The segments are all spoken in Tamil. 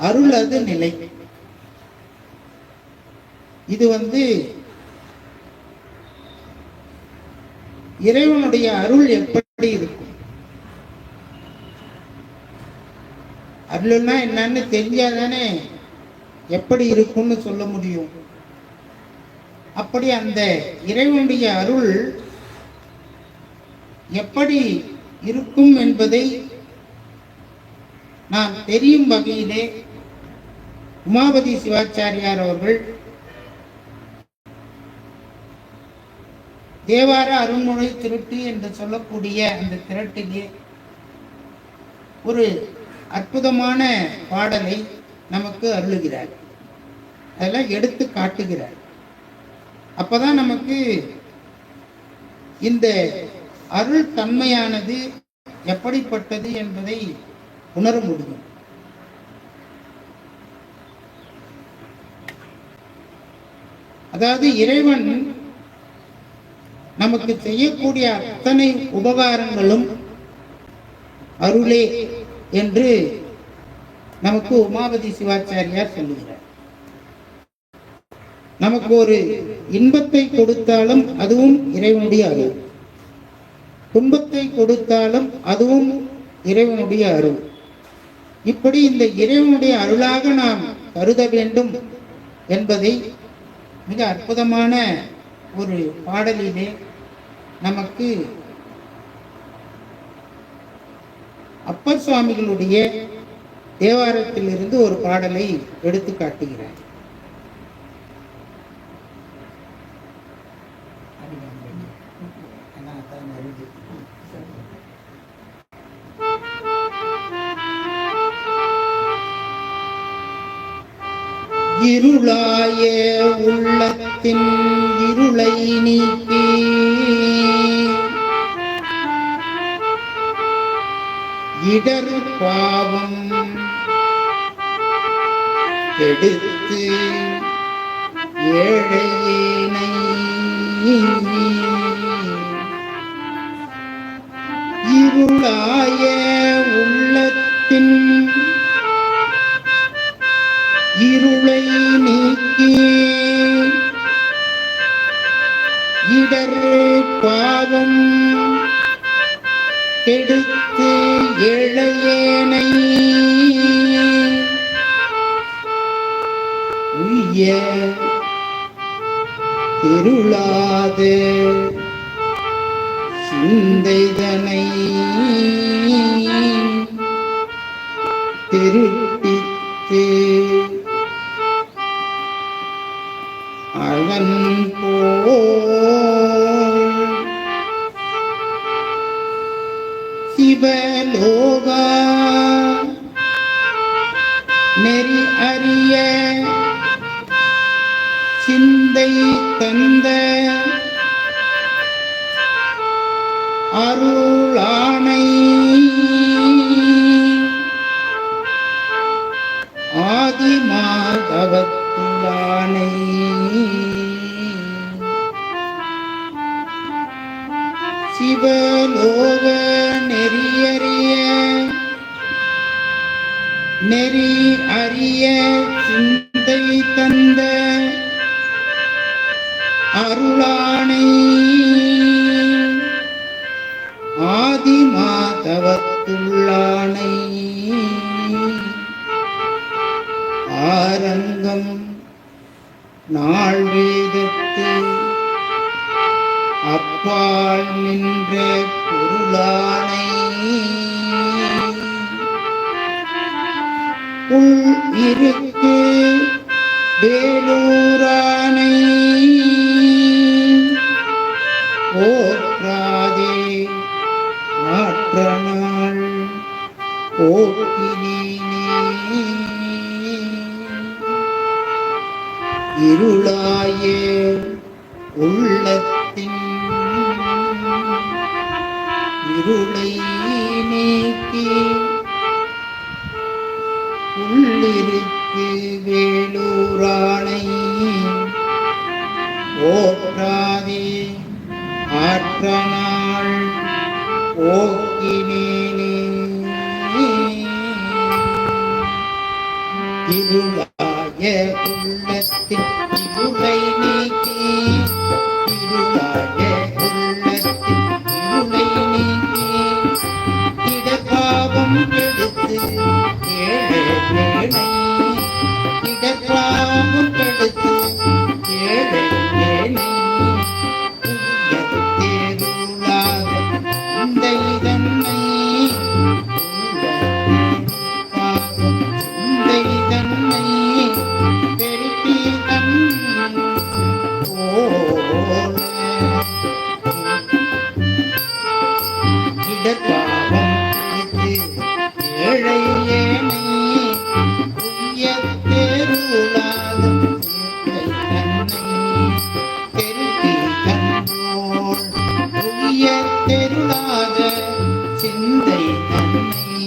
அருளது நிலை. இது இறைவனுடைய அருள் எப்படி இருக்கும்? அருள்னா என்னன்னு தெரிஞ்சாதானே எப்படி இருக்கும்னு சொல்ல முடியும். அப்படி அந்த இறைவனுடைய அருள் எப்படி இருக்கும் என்பதை நாம் தெரியும் வகையிலே உமாபதி சிவாச்சாரியார் அவர்கள் தேவார அருண்மொழி திருட்டு என்று சொல்லக்கூடிய அந்த திரட்டிலே ஒரு அற்புதமான பாடலை நமக்கு அருளுகிறார். அதெல்லாம் எடுத்து காட்டுகிறார். அப்பதான் நமக்கு இந்த அருள் தன்மையானது எப்படிப்பட்டது என்பதை உணர முடியும். அதாவது இறைவன் நமக்கு செய்யக்கூடிய அத்தனை உபகாரங்களும் அருளே என்று நமக்கு உமாபதி சிவாச்சாரியார் சொல்லுகிறார். நமக்கு ஒரு இன்பத்தை கொடுத்தாலும் அதுவும் இறைவனுடைய அருள், துன்பத்தை கொடுத்தாலும் அதுவும் இறைவனுடைய அருள். இப்படி இந்த இறைவனுடைய அருளாக நாம் கருத வேண்டும் என்பதை மிக அற்புதமான ஒரு பாடலிலே நமக்கு அப்பர் சுவாமிகளுடைய தேவாரத்திலிருந்து ஒரு பாடலை எடுத்து காட்டுகிறார். இருளாய உள்ளத்தின் இருளை நீக்கி இடர் பாவம் கெடுத்து ஏழையேனை இருளாய உள்ளத்தின் இருளை நீக்கி இடர் பாவம் கெடுத்து ஏழையேனை உய்ய திருளாத சிந்தைதனை திருப்பித்து அவன் சிவலோகா நெறி அறிய சிந்தை தந்த அருளானை ஆதிமாதவத்துளானை சிவலோக நெறி அறிய சிந்தை தந்த அருளானை ஆதிமாதவத்துள்ளானை ஆரங்கம் நாள் வேதத்து அப்பால் நின்ற பொருளானை உள் இருக்கு வேலூரானை போற்றாதே ஆற்றனாள் போக்கினேனே இருளாய உள்ளத்தின் இருளை நீக்கி உள்ளிருக்கு வேலூரானை போற்றாதே ஆற்றனாள் போக்கினேனே. இருளாய உள்ளத்தின் இருளை நீக்கி இருளாய உள்ளத்தின் இருளை நீக்கி இடப்பாவம் கெடுத்து ஏழை ஏழை இடப்பாவம் கெடுத்து ஏழை ஏழை தேருளாக இந்த இதன்னை தெருளாத சிந்தை தன்னை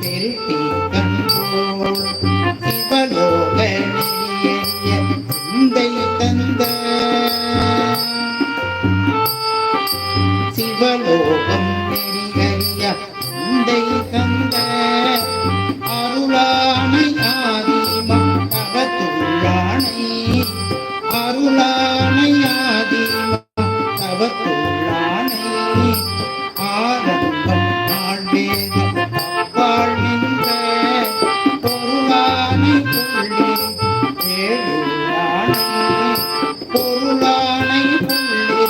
பெருட்டி கண்டோள் சிவலோக நெறிய சிந்தை தந்த சிவலோகம் நெறிய சிந்தை தந்த அருளானை ஆதிமா தவத்துள்ளானை அருளானை ஆதிமா தவத்துள்ளானை ஆரம்பம் நாள் வேதம் அப்பால் நின்ற பொருளானை புள்ளி வேலூரானை பொருளானை புள்ளி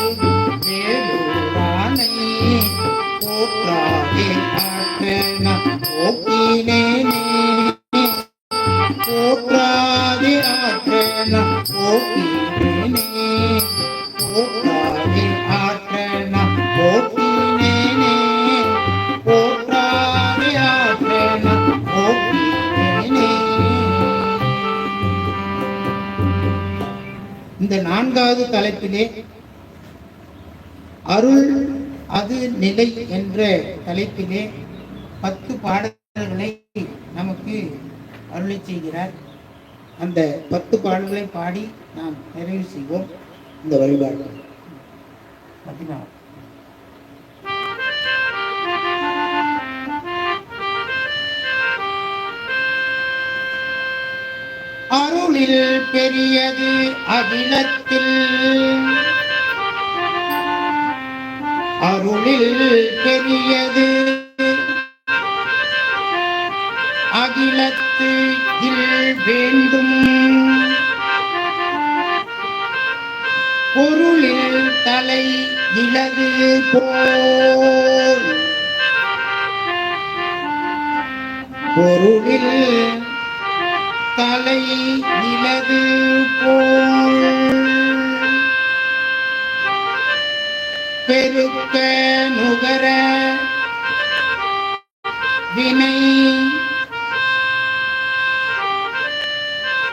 வேலூரானை போற்றாதே ஆற்றன போக்கினேனே போற்றாதே ஆற்றன போக்கினேனே போற்றாதே ஆற்றன போக்கினேனே போற்றாதே ஆற்றன போக்கினேனே. இந்த 4வது தலைப்பிலே அருள் அது நிலை என்ற தலைப்பிலே 10 பாடல்களை நமக்கு அருளை செய்கிறார். அந்த 10 பாடல்களை பாடி நாம் நிறைவு செய்வோம் இந்த வழிபாடு. அருளில் பெரியது அகிலத்தில் அருளில் பெரியது அகிலத்து வேண்டும் பொருளில் தலை இலது போல் பொருளில் தலை இலது போல் பெருக்க நுகர வினை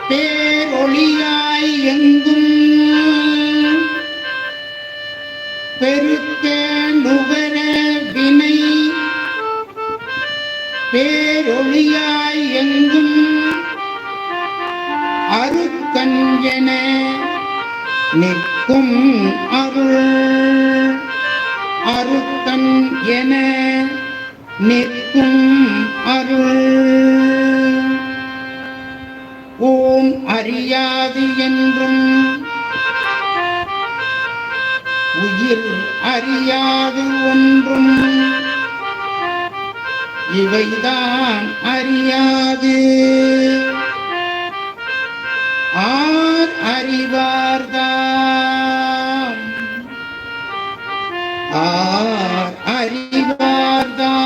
பேரொளியாய் எங்கும் பெருக்க நுகர வினை பேரொளியாய் எங்கும் அருக்கண் என நிற்கும் அருள் அருக்கண் என நிற்கும் அருள் ஓம் அறியாது என்றும் உயிர் அறியாது ஒன்றும் இவைதான் அறியாது ஆர் அறிவார்தாம் ஆர் அறிவார்தாம்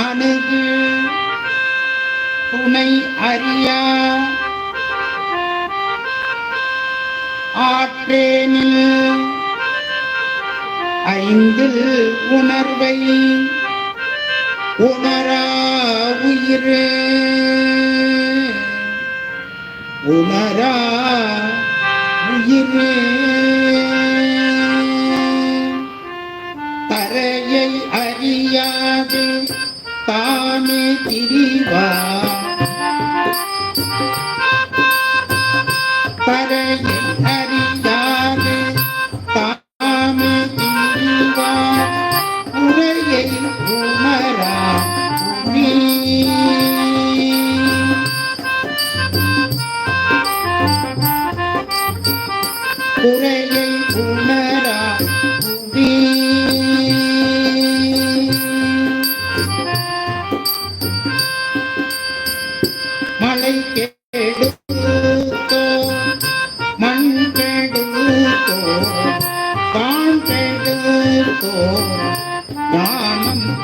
அணுகு துணை அறியா ஆற்றேனில் ஐந்தில் உணர்வை உணரா உயிரே உணரா உயிரே தரையை அறியாது தாமே திரிவா தரையை அறியாது தாமே திரிவா உரையை உணரா உனி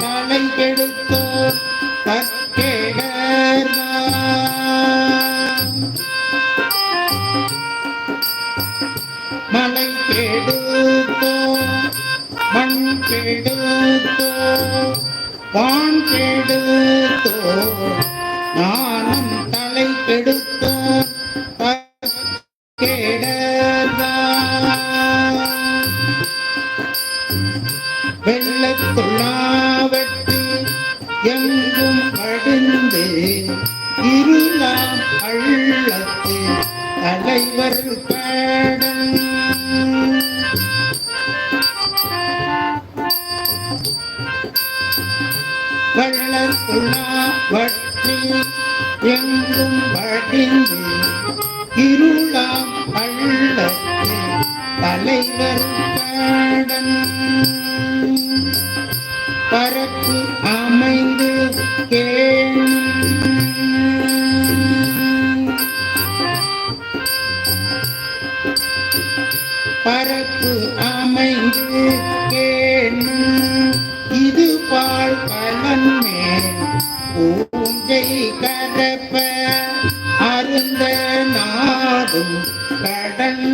தலை கெடுத்தோர் தற்கேடர் மலை கெடுத்தோ மண் கெடுத்தோ வான் கெடுத்தோ நானும் தலை கெடுத்தோ வெள்ளத்துள்ளாவற்று எங்கும் அடிந்து இருளாம் அள்ளத்து தலைவர் கடல் வெள்ளத்துள்ளாவற்று எங்கும் அடிந்து இருளாம் அள்ளத்து தலைவர் கடல் பரப்பு அமைந்து பரப்பு அமைந்து இது பால் பலன் மேல் பூஞ்சை கரப்ப அருந்த நாடும் கடன்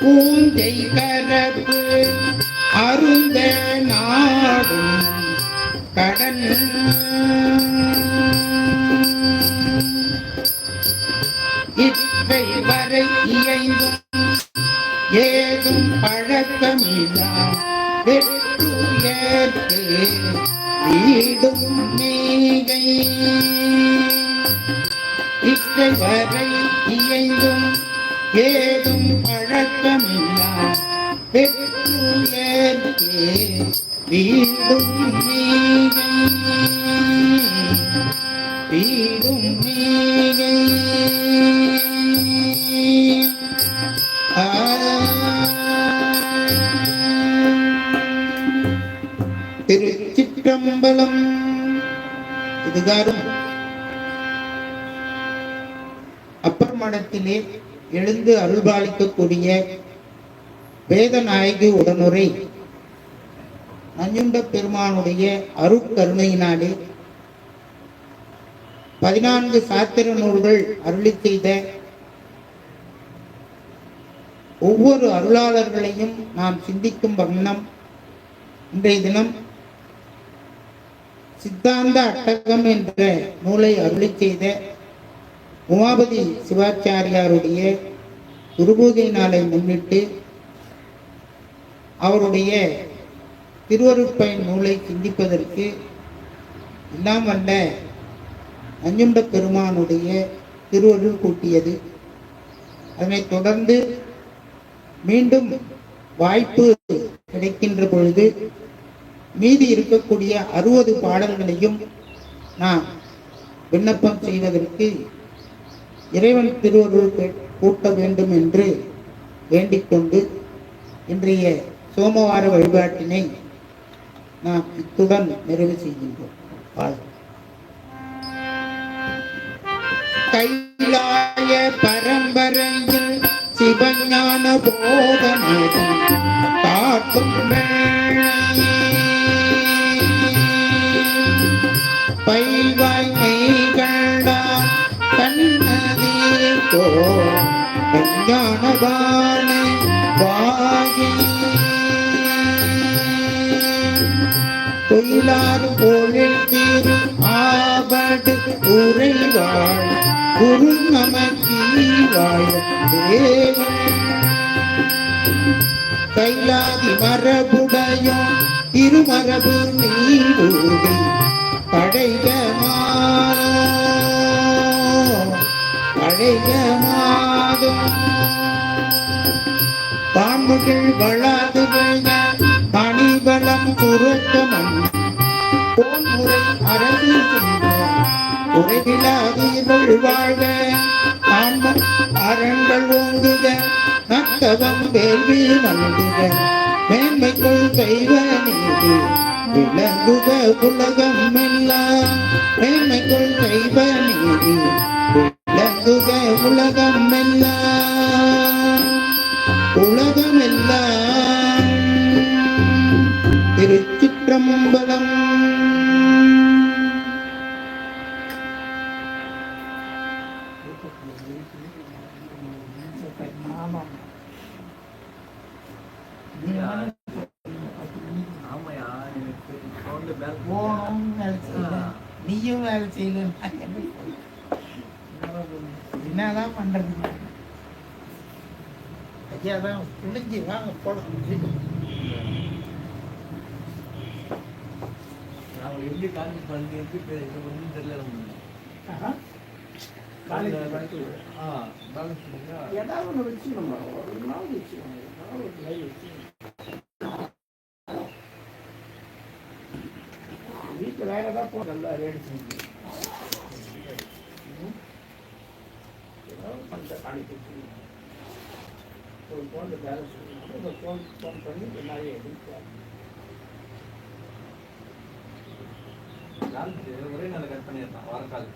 பூஞ்சை கரப்பு அருந்த நாடும் கடன் இற்றை வரை இயைந்தும் ஏதும் பழக்கமில்லா வெற்றுயர்க்கு வீடும் நீகை இற்றை வரை இயைந்தும் ஏதும் பழக்கமில்லா வெற்றுயர்க்கு வீடும் நீகை வீடும் நீகை திருச்சிற்றம்பலம். இதுகாரும் அப்பர் மடத்திலே எழுந்து அருள்பாலிக்கக்கூடிய வேதநாயகி உடனுரை நஞ்சுண்ட பெருமானுடைய அருட்கருணையினாலே 14 சாத்திர நூல்கள் அருளி செய்த ஒவ்வொரு அருளாளர்களையும் நாம் சிந்திக்கும் வண்ணம் இன்றைய தினம் சித்தாந்த அட்டகம் என்ற நூலை அருளி செய்த உமாபதி சிவாச்சாரியாருடைய குருபூஜை நாளை முன்னிட்டு அவருடைய திருவருட்பயன் நூலை சிந்திப்பதற்கு எல்லாம் வல்ல நஞ்சுண்ட பெருமானுடைய திருவருள் கூட்டியது. அதனைத் தொடர்ந்து மீண்டும் வாய்ப்பு கிடைக்கின்ற பொழுது மீதி இருக்கக்கூடிய 60 பாடல்களையும் நாம் விண்ணப்பம் செய்வதற்கு இறைவன் திருவருள் கூட்ட வேண்டும் என்று வேண்டிக்கொண்டு இன்றைய சோமவார வழிபாட்டினை நாம் இத்துடன் நிறைவு செய்கின்றோம். கைலாய பரம்பரையில் சிவஞான போதனை காட்டும் பைவாய் மெய்கண்டான் கண்ணதீர்த்தோ ஞானபானை வாகி தொழிலாறு போலில் தீரு ஆபடு உரைவாள் குரு நமக்கீவாழ் தேவன் கைலாதி மரபுடையோ திருமரபு நீங்கூடி படைகமாதோ பாம்புகள் வளாது பணிபலம் துரக்கமன் போன்முறை அரசு உரைவிலாதீர்கள் வாழ்க அரண்கள் ஓங்குக நத்தவம் வேள்வி நல்குக மேன்மைக்குள் தெய்வ நீதி விளங்குக உலகம் எல்லாம் மேன்மைக்குள் தெய்வ நீதி விளங்குக உலகம் எல்லாம் உலகம் எல்லாம் திருச்சிற்றம்பலம். நீயும் வேலை செய்யல என்னதான் பண்றது? ஐயா தான் குளிஞ்சு வாங்க போலாம். எப்படி காலேஜ் பண்ணி எப்படி ஒன்றும் தெரியல. ஏதாவது ஒன்று வச்சுக்கணுமா? ஒரு நாள் வச்சுக்கணும், ஒரு லைவ் வச்சுக்கணும். வீட்டில் வேற ஏதாவது போ நல்லா ரேடு செஞ்சு ஏதாவது பண்ணுற காணிக்கு ஒரு ஃபோனில் பேலன்ஸ் ஒரு ஃபோன் பண்ணி எல்லாரையும் எடுக்கிறாங்க. ஒரே நாள் கட் பண்ணிடலாம் வாரக்கால்.